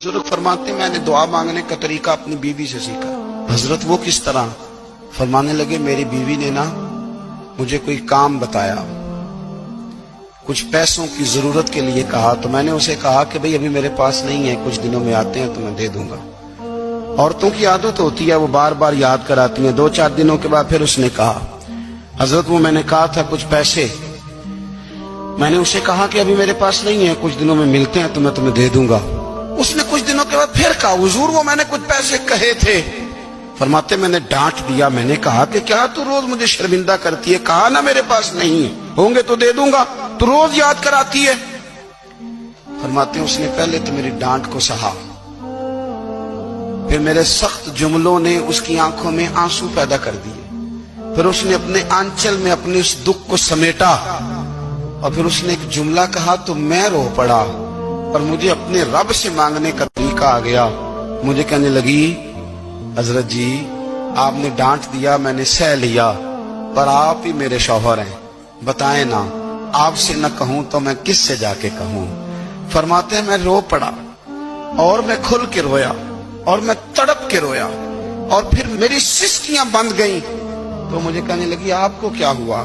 बुजुर्ग फरमाते मैंने दुआ मांगने का तरीका अपनी बीवी से सीखा। हजरत वो किस तरह? फरमाने लगे मेरी बीवी ने ना मुझे कोई काम बताया, कुछ पैसों की जरूरत के लिए कहा, तो मैंने उसे कहा कि भाई अभी मेरे पास नहीं है, कुछ दिनों में आते हैं तो मैं दे दूंगा। औरतों की आदत होती है, वो बार बार याद कराती हैं। 2-4 दिनों के बाद फिर उसने कहा हजरत वो मैंने कहा था कुछ पैसे, मैंने उसे कहा कि अभी मेरे पास नहीं है, कुछ दिनों में मिलते हैं तो मैं तुम्हें दे दूंगा। उसने कुछ दिनों के बाद फिर कहा हुजूर वो मैंने कुछ पैसे कहे थे। फरमाते मैंने डांट दिया, मैंने कहा कि क्या तू रोज मुझे शर्मिंदा करती है, कहा ना मेरे पास नहीं है, होंगे तो दे दूंगा, तू रोज याद कराती है। फरमाते उसने पहले तो मेरी डांट को सहा, फिर मेरे सख्त जुमलों ने उसकी आंखों में आंसू पैदा कर दिए, फिर उसने अपने आंचल में अपने उस दुख को समेटा और फिर उसने एक जुमला कहा तो मैं रो पड़ा और मुझे अपने रब से मांगने का तरीका आ गया। मुझे कहने लगी हजरत जी आपने डांट दिया, मैंने सह लिया, पर आप ही मेरे शौहर हैं, बताएं ना, आपसे न कहूं तो मैं किससे जाके कहूं। फरमाते हैं मैं रो पड़ा और मैं खुल के रोया और मैं तड़प के रोया और फिर मेरी सिसकियां बंद गईं। तो मुझे कहने लगी आपको क्या हुआ?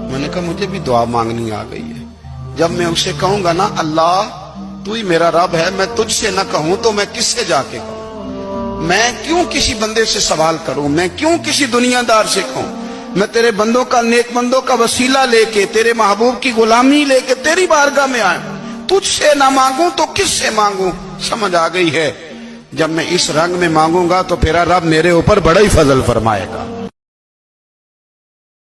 मैंने कहा मुझे भी दुआ मांगनी आ गई है। जब मैं उसे कहूंगा ना अल्लाह तू ही मेरा रब है, मैं तुझसे न कहूं तो मैं किससे जाके कहूं, मैं क्यों किसी बंदे से सवाल करूं, मैं क्यों किसी दुनियादार से कहूं, मैं तेरे बंदों का नेक बंदों का वसीला लेके तेरे महबूब की गुलामी लेके तेरी बारगाह में आया, तुझसे ना मांगूं तो किससे मांगूं। समझ आ गई है, जब मैं इस रंग में मांगूंगा तो तेरा रब मेरे ऊपर बड़ा ही फजल फरमाएगा।